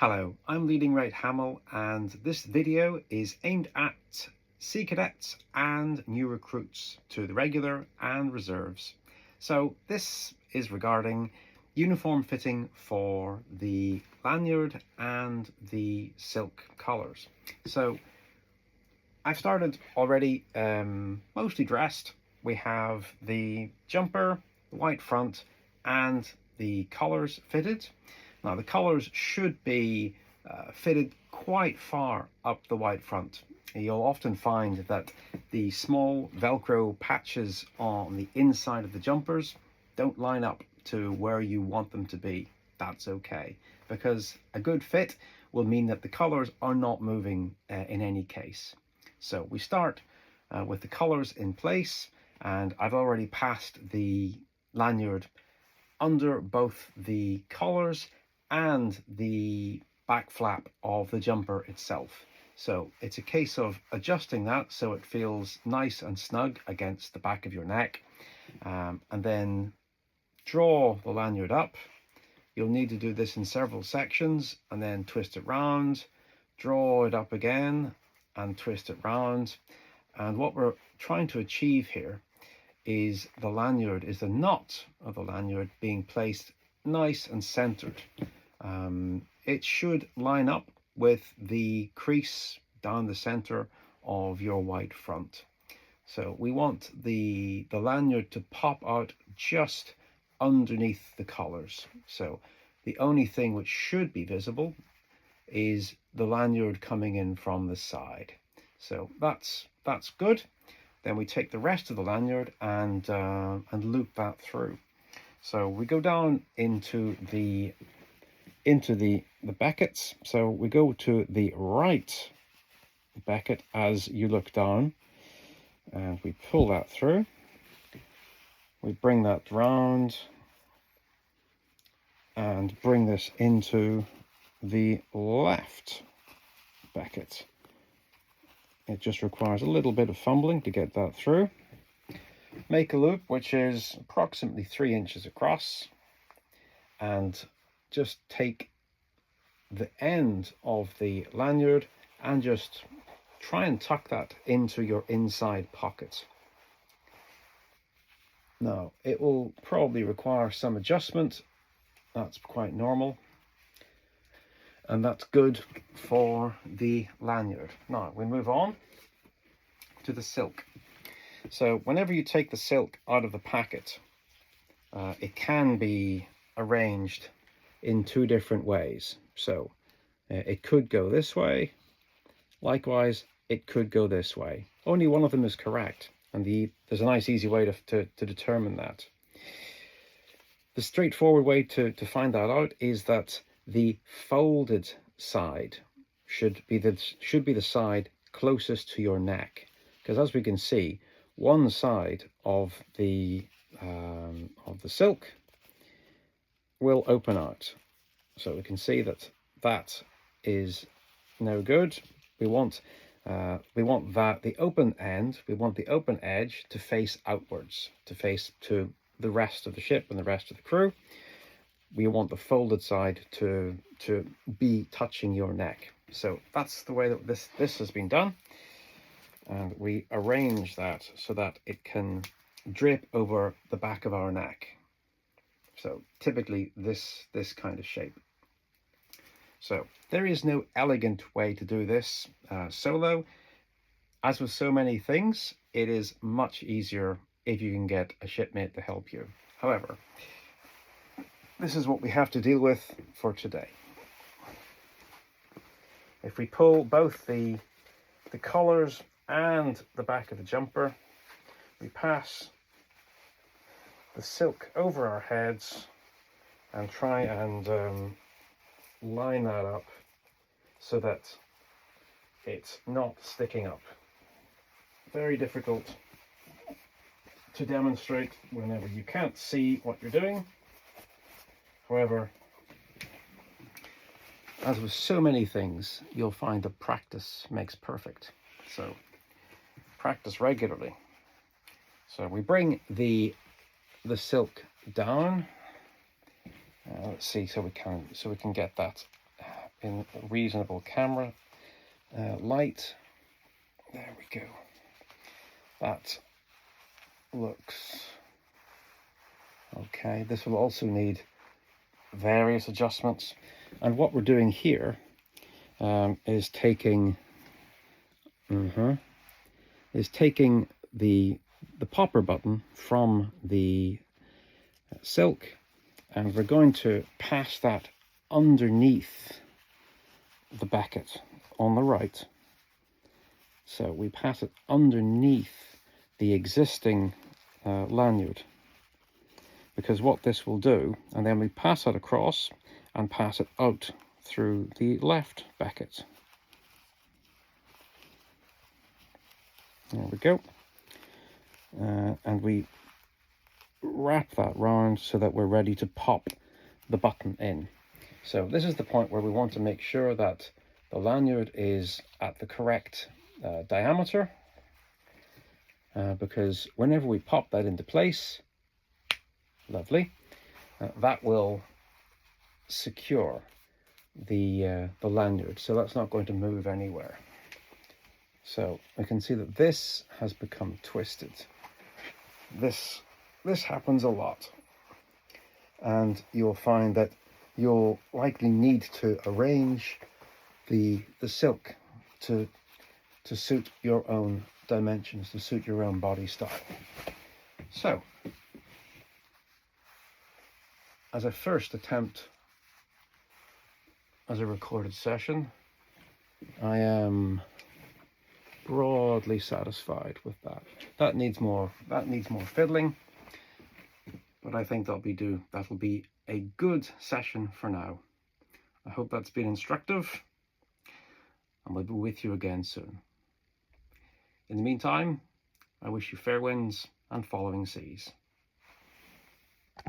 Hello, I'm Leading Rate Hamill, and this video is aimed at Sea Cadets and new recruits to the regular and reserves. So this is regarding uniform fitting for the lanyard and the silk collars. So I've started already, mostly dressed. We have the jumper, the white front, and the collars fitted. Now the collars should be fitted quite far up the white front. You'll often find that the small Velcro patches on the inside of the jumpers don't line up to where you want them to be. That's okay, because a good fit will mean that the collars are not moving in any case. So we start with the collars in place, and I've already passed the lanyard under both the collars and the back flap of the jumper itself. So it's a case of adjusting that so it feels nice and snug against the back of your neck, and then draw the lanyard up. You'll need to do this in several sections, and then twist it round, draw it up again, and twist it round. And what we're trying to achieve here is the knot of the lanyard being placed nice and centered. It should line up with the crease down the center of your white front. So we want the lanyard to pop out just underneath the collars. So the only thing which should be visible is the lanyard coming in from the side. So that's good. Then we take the rest of the lanyard and loop that through. So we go down into the beckets. So we go to the right becket as you look down, and we pull that through. We bring that round and bring this into the left becket. It just requires a little bit of fumbling to get that through. Make a loop which is approximately 3 inches across, and just take the end of the lanyard and just try and tuck that into your inside pocket. Now, it will probably require some adjustment. That's quite normal, and that's good for the lanyard. Now we move on to the silk. So whenever you take the silk out of the packet, it can be arranged in 2 different ways. So it could go this way. Likewise, it could go this way. Only one of them is correct, and there's a nice easy way to determine that. The straightforward way to find that out is that the folded side should be the side closest to your neck, because as we can see, one side of the silk will open out. So we can see that is no good. We want that the open end, we want the open edge to face outwards, to face to the rest of the ship and the rest of the crew. We want the folded side to be touching your neck. So that's the way that this has been done, and we arrange that so that it can drape over the back of our neck. So typically this kind of shape. So there is no elegant way to do this solo. As with so many things, it is much easier if you can get a shipmate to help you. However, this is what we have to deal with for today. If we pull both the collars and the back of the jumper, we pass the silk over our heads and try and line that up so that it's not sticking up. Very difficult to demonstrate whenever you can't see what you're doing. However, as with so many things, you'll find that practice makes perfect. So practice regularly. So we bring the silk down. Let's see, so we can get that in reasonable camera light. There we go. That looks okay. This will also need various adjustments, and what we're doing here is taking the popper button from the silk, and we're going to pass that underneath the becket on the right. So we pass it underneath the existing lanyard, because what this will do, and then we pass that across and pass it out through the left becket. There we go. And we wrap that round so that we're ready to pop the button in. So this is the point where we want to make sure that the lanyard is at the correct diameter, because whenever we pop that into place, lovely, that will secure the lanyard, so that's not going to move anywhere. So I can see that this has become twisted. This happens a lot, and you'll find that you'll likely need to arrange the silk to suit your own dimensions, to suit your own body style. So as a first attempt as a recorded session, I am broadly satisfied with that. That needs more fiddling, but I think that'll be a good session for now. I hope that's been instructive, and we'll be with you again soon. In the meantime, I wish you fair winds and following seas.